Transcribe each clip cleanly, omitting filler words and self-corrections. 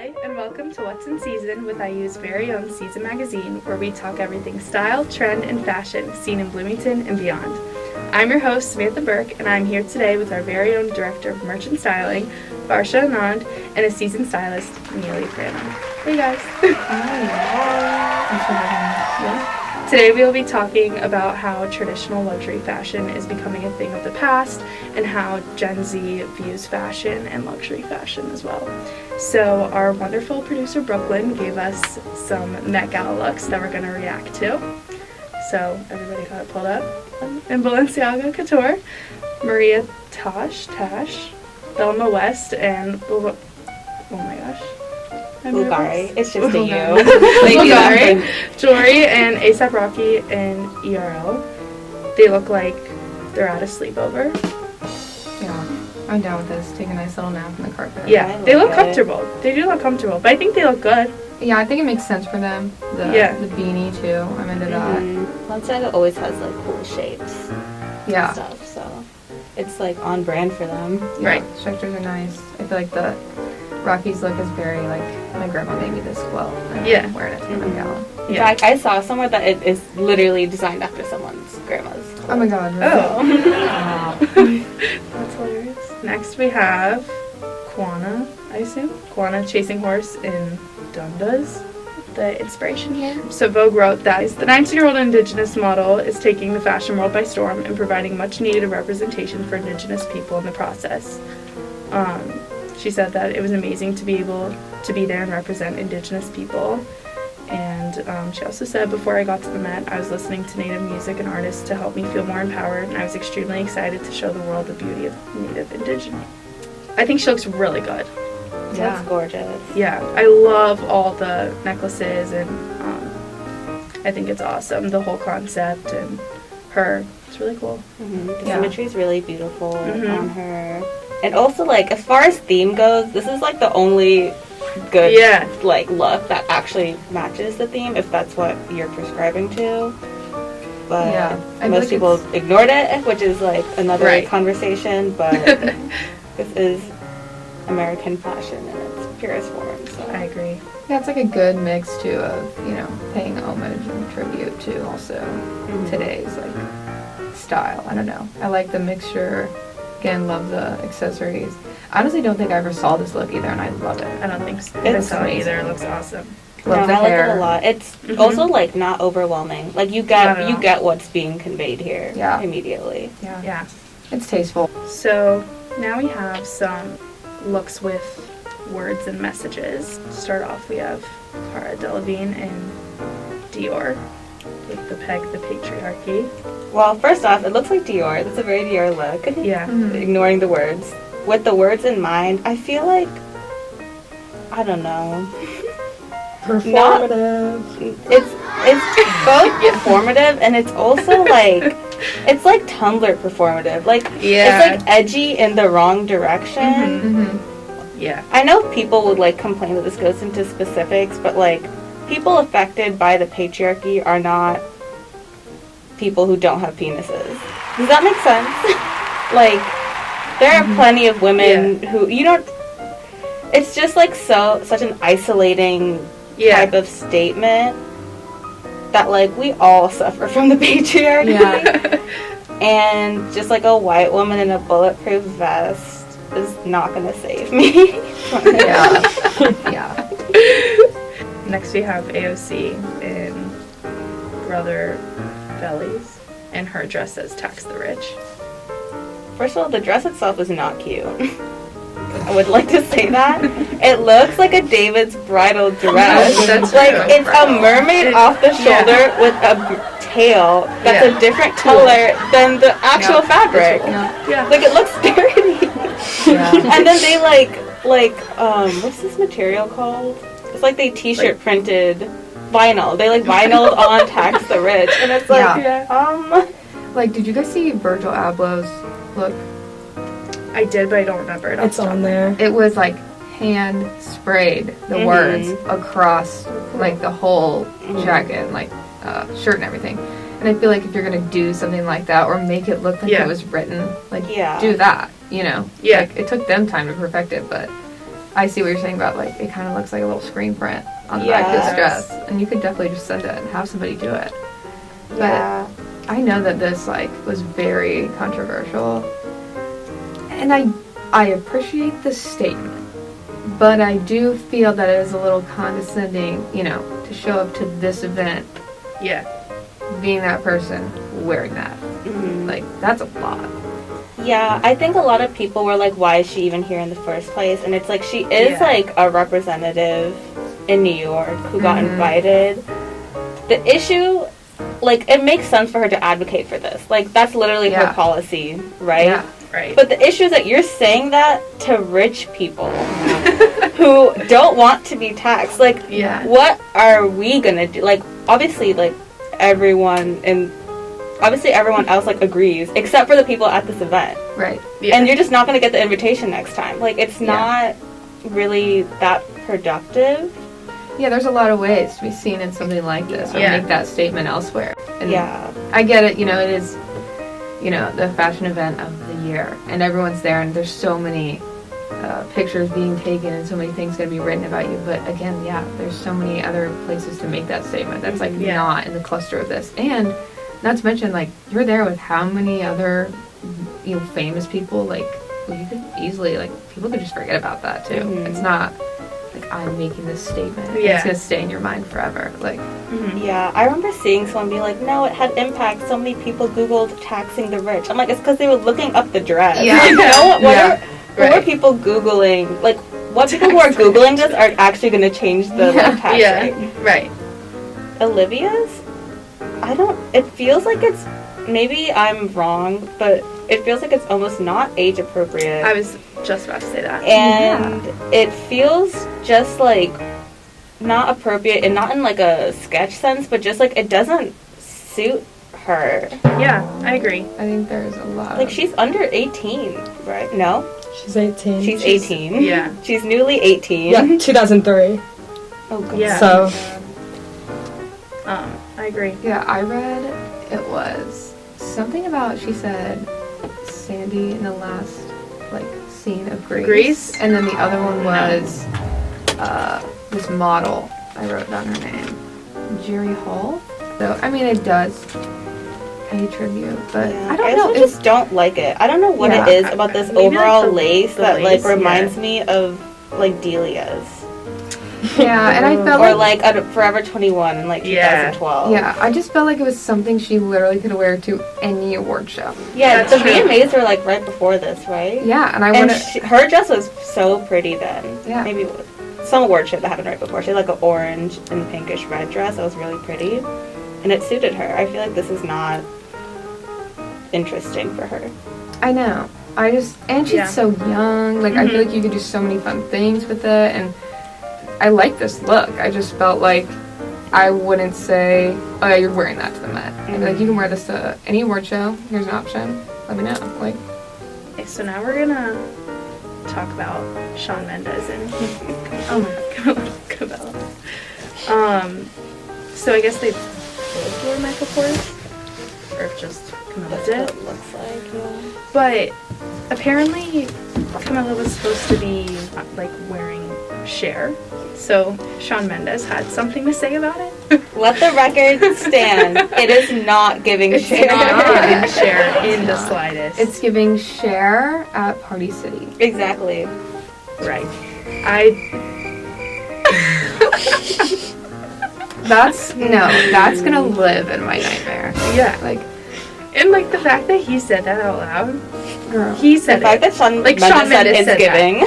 Hi, and welcome to What's in Season with IU's very own Season magazine, where we talk everything style, trend, and fashion seen in Bloomington and beyond. I'm your host, Samantha Berke, and I'm here today with our very own Director of Merchant Styling, Varsha Anand, and a seasoned stylist, Neely. Hey guys. Hi. Thanks for having me. Today we will be talking about how traditional luxury fashion is becoming a thing of the past and how Gen Z views fashion and luxury fashion as well. So our wonderful producer Brookylnn gave us some Met Gala looks that we're going to react to. So everybody got it pulled up. In Balenciaga Couture, Maria Tash, Thelma West, and oh my gosh. Bulgari. It's just a U. Bulgari, Jory, and A$AP Rocky and ERL. They look like they're at a sleepover. Yeah, I'm down with this. Take a nice little nap in the carpet. Yeah, they look comfortable. They do look comfortable, but I think they look good. Yeah, I think it makes sense for them. The beanie too. I'm into that. Balenciaga always has like cool shapes. Yeah. And stuff, so it's like on brand for them. Yeah, right. Structures are nice. I feel like the Rocky's look is very like my grandma made me this quilt. And Yeah. I'm wearing it for my gala. In fact, I saw somewhere that it is literally designed after someone's grandma's quilt. Oh my god. Really? Oh. That's hilarious. Next we have Quanah, I assume. Quanah Chasing Horse in Dundas. The inspiration here. So Vogue wrote that the 19-year-old Indigenous model is taking the fashion world by storm and providing much needed representation for Indigenous people in the process. She said that it was amazing to be able to be there and represent Indigenous people. And she also said, before I got to the Met, I was listening to Native music and artists to help me feel more empowered, and I was extremely excited to show the world the beauty of Native Indigenous. I think she looks really good. Yeah. That's gorgeous. Yeah, I love all the necklaces, and I think it's awesome, the whole concept, and her. It's really cool. The symmetry is really beautiful on her. And also, like, as far as theme goes, this is, like, the only good, like, look that actually matches the theme, if that's what you're prescribing to. But most people ignored it, which is, like, another conversation, but this is American fashion in its purest form, so. I agree. Yeah, it's like a good mix, too, of, you know, paying homage and tribute to also today's, like, style. I don't know. I like the mixture. Again, love the accessories. I honestly don't think I ever saw this look either, and I love it. I don't think so. It's either. It looks awesome. Love the I hair. like it a lot. It's also like not overwhelming. Like you get what's being conveyed here immediately. Yeah. It's tasteful. So now we have some looks with words and messages. To start off, we have Cara Delevingne and Dior with the peg, the patriarchy. Well, first off, it looks like Dior. That's a very Dior look. Yeah. Ignoring the words. With the words in mind, I feel like, I don't know. Performative. It's both performative and it's also like, it's like Tumblr performative. Like, it's like edgy in the wrong direction. Yeah. I know people would like complain that this goes into specifics, but like, people affected by the patriarchy are not people who don't have penises. Does that make sense? Like, there are plenty of women who, you don't, it's just like such an isolating type of statement that like we all suffer from the patriarchy. And just like a white woman in a bulletproof vest is not gonna save me. Next we have AOC in Brother Bellies, and her dress says "Tax the Rich." First of all, the dress itself is not cute. I would like to say that. It looks like a David's bridal dress. Like it's a mermaid off the shoulder with a tail that's a different color than the actual fabric. Like it looks dirty. And then they like what's this material called? It's like they t-shirt printed vinyl. They like vinyled on Tax the Rich, and it's like like, did you guys see Virgil Abloh's look? I did, but I don't remember it. It's on there. It was like hand sprayed the words across like the whole jacket and like shirt and everything. And I feel like if you're gonna do something like that or make it look like it was written, like do that, you know? Like, it took them time to perfect it, but I see what you're saying about, like, it kind of looks like a little screen print on the back of this dress. And you could definitely just send it and have somebody do it. Yeah. But I know that this, like, was very controversial. And I appreciate the statement. But I do feel that it is a little condescending, you know, to show up to this event. Yeah. Being that person wearing that. Mm-hmm. Like, that's a lot. Yeah, I think a lot of people were like, why is she even here in the first place? And it's like, she is like a representative in New York who got invited. The issue, like, it makes sense for her to advocate for this. Like, that's literally her policy, right? Yeah. Right. But the issue is that you're saying that to rich people who don't want to be taxed. Like, what are we gonna do? Like, obviously, like, everyone else, like, agrees, except for the people at this event. Right. Yeah. And you're just not gonna get the invitation next time. Like, it's not really that productive. Yeah, there's a lot of ways to be seen in something like this or make that statement elsewhere. And I get it, you know, it is, you know, the fashion event of the year, and everyone's there, and there's so many pictures being taken and so many things going to be written about you. But again, there's so many other places to make that statement that's like not in the cluster of this. And not to mention, like, you're there with how many other, you know, famous people. Like, well, you could easily, like, people could just forget about that too. It's not like I'm making this statement. It's gonna stay in your mind forever. Like, yeah, I remember seeing someone be like, "No, it had impact. So many people Googled taxing the rich." I'm like, it's because they were looking up the dress. Yeah. You know, what are people Googling? Like, what people who are Googling this are actually going to change the like, tax rate? Right. Olivia's, it feels like it's, maybe I'm wrong, but it feels like it's almost not age appropriate. I was just about to say that. And it feels just like not appropriate, and not in like a sketch sense, but just like it doesn't suit her. Yeah, I agree. I think there's a lot. Like, she's under 18, right? No? She's 18. She's 18. Yeah. She's newly 18. Yeah, 2003. Oh, God. Yeah. So. I agree. Yeah, I read it was something about, she said, Sandy in the last, like, scene of Grease. And then the other one was this model. I wrote down her name. Jerry Hall. So, I mean, it does pay tribute, but I don't know. I just don't like it. I don't know what it is about this overall like lace that lace, like reminds me of like Delia's. Yeah, and I felt or like a Forever 21 in like 2012. Yeah, I just felt like it was something she literally could wear to any award show. Yeah, the VMAs were like right before this, right? Yeah, and her dress was so pretty then. Yeah. Maybe some award show that happened right before. She had like an orange and pinkish red dress that was really pretty, and it suited her. I feel like this is not interesting for her. I know. And she's so young. Like, I feel like you could do so many fun things with it, and I like this look. I just felt like I wouldn't say, oh yeah, you're wearing that to the Met. Like, you can wear this to any award show. Here's an option. Let me know. Like, okay, so now we're gonna talk about Shawn Mendes and Cabela. So I guess they both wore makeup course, or just Camilla did. That's what it looks like, yeah. But apparently Camilla was supposed to be like wearing Cher. So Shawn Mendes had something to say about it. Let the record stand. It is not giving It's Cher. not giving Cher in the slightest. it's giving Cher at Party City. Exactly. right. That's gonna live in my nightmare. Yeah. Like, And like the fact that he said that out loud. girl. He said The fact that Shawn Mendes said it's giving.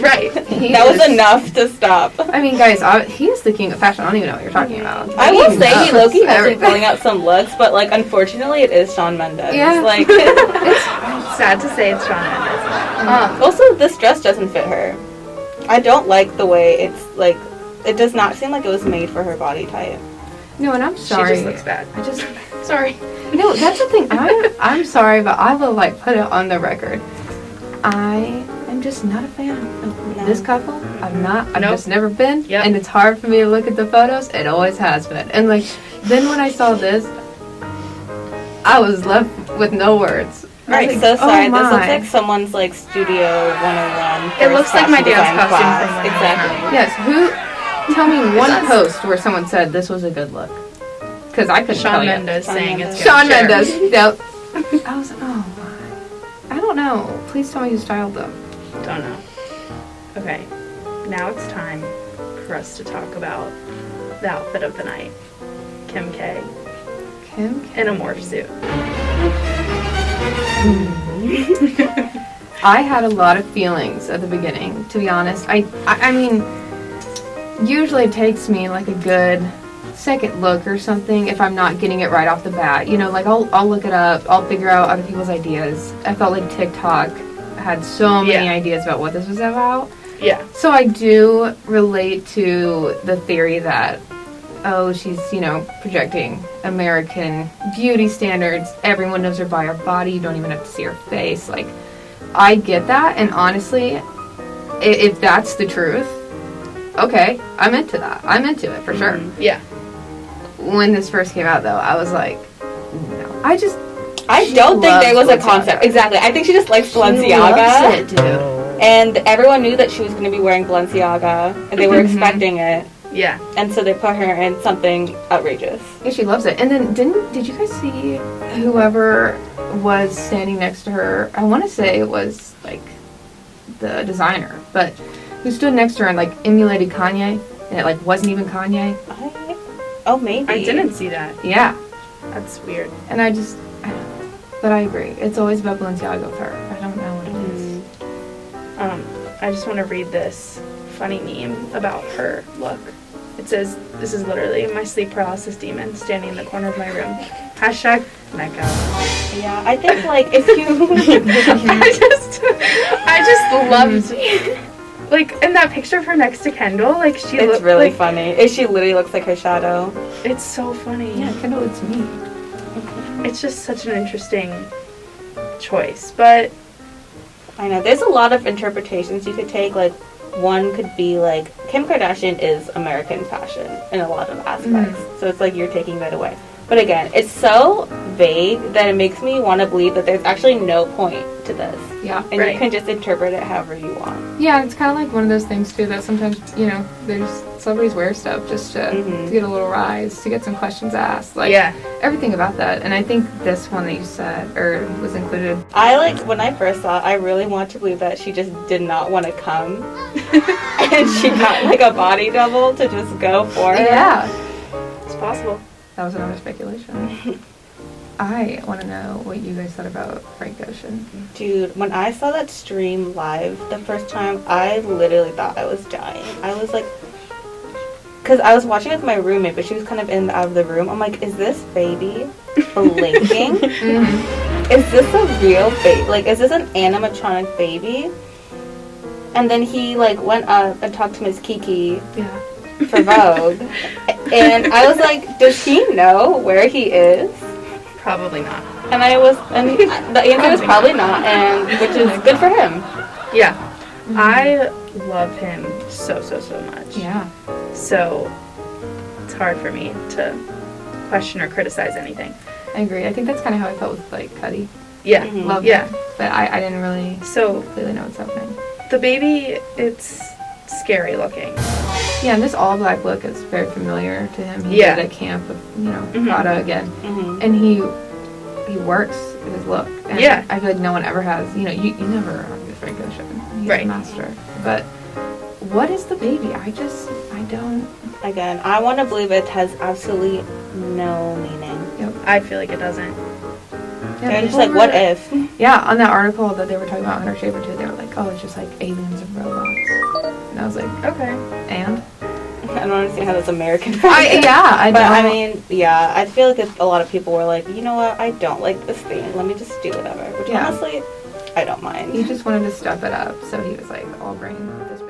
Right. That was enough to stop. I mean, guys, he is the king of fashion. I don't even know what you're talking about. I will say he low-key has been everything. pulling out some looks, but like unfortunately it is Shawn Mendes. Yeah. Like It's sad to say it's Shawn Mendes. also this dress doesn't fit her. I don't like the way it's like it does not seem like it was made for her body type. No, and I'm sorry. She just looks bad. I just Sorry. no. That's the thing. I'm sorry, but I will like put it on the record. I am just not a fan of this couple. I've just never been. Yep. And it's hard for me to look at the photos. It always has been. And like then when I saw this, I was left with no words. Right. I'm so sorry. Oh this looks my. like someone's like Studio 101. It looks like my dance costume class. from when I was Exactly. Yes, tell me one us? post where someone said this was a good look. Because I couldn't tell Shawn you. Mendes Shawn saying Mendes. it's good. Shawn Sure. Mendes. Yep. I was like, oh my. I don't know. Please tell me who styled them. Don't know. Okay. Now it's time for us to talk about the outfit of the night. Kim K Kim? in a morph suit. I had a lot of feelings at the beginning, to be honest. I mean, usually it takes me like a good second look or something if I'm not getting it right off the bat. You know, like I'll look it up, I'll figure out other people's ideas. I felt like TikTok had so many ideas about what this was about. Yeah. So I do relate to the theory that, oh, she's, you know, projecting American beauty standards. Everyone knows her by her body. You don't even have to see her face. Like, I get that. And honestly, if that's the truth, okay, I'm into that. I'm into it for sure. Yeah. When this first came out, though, I was like, no. I don't think there was a Balenciaga. concept. Exactly. I think she just likes She Balenciaga. loves it, dude. And everyone knew that she was going to be wearing Balenciaga, and they were expecting it. Yeah. And so they put her in something outrageous. Yeah, she loves it. And then did you guys see whoever was standing next to her? I want to say it was like the designer, but who stood next to her and like emulated Kanye, and it like wasn't even Kanye. Maybe. I didn't see that. Yeah, That's weird. and I don't know. But I agree. It's always about Balenciaga with her. I don't know what it is. I just want to read this funny meme about her look. It says, this is literally my sleep paralysis demon standing in the corner of my room. Hashtag Mecca. Yeah, I think like if you. I just loved, like, in that picture of her next to Kendall, like, she It's looked really like, funny. She literally looks like her shadow. it's so funny. Yeah, Kendall, it's me. It's just such an interesting choice, but I know. There's a lot of interpretations you could take. Like, one could be like, Kim Kardashian is American fashion in a lot of aspects. So it's like you're taking that away. But again, it's so vague that it makes me want to believe that there's actually no point to this. Yeah. And Right. you can just interpret it however you want. Yeah, it's kind of like one of those things too that sometimes, you know, there's celebrities wear stuff just to get a little rise, to get some questions asked. Like, yeah. everything about that. And I think this one that you said, or was included. When I first saw it, I really want to believe that she just did not want to come. And she got like a body double to just go for her. Yeah. It's possible. That was another speculation. I want to know what you guys thought about Frank Ocean. Dude, when I saw that stream live the first time, I literally thought I was dying. I was like, because I was watching with my roommate, but she was kind of in and out of the room. I'm like, is this baby blinking? Is this a real baby? Like, is this an animatronic baby? And then he like went up and talked to Miss Kiki Yeah. for Vogue, and I was like, does he know where he is? Probably not. And the answer was probably not, and which is good for him. Yeah. I love him so much. Yeah. So it's hard for me to question or criticize anything. I agree. I think that's kind of how I felt with, like, Cuddy. Yeah. Love Yeah. him. But I didn't really So completely know what's happening. the baby, it's scary looking. Yeah, and this all-black look is very familiar to him. He Yeah. did a camp of, you know, Mhm. Prada again. And he works with his look. And Yeah. I feel like no one ever has, you know, you never argue with Frank Ocean. He's Right. a master. But what is the baby? I don't. Again, I want to believe it has absolutely no meaning. I feel like it doesn't. They're just people like, were- what if? Yeah, on that article that they were talking about Hunter Shaver too, they were like, oh, it's just like aliens and robots. And I was like, Okay. and? I don't understand how that's American. I But don't. I mean, yeah, I feel like a lot of people were like, you know what, I don't like this thing. Let me just do whatever. Which Yeah. honestly, I don't mind. He just wanted to step it up, so he was like, I'll bring this baby.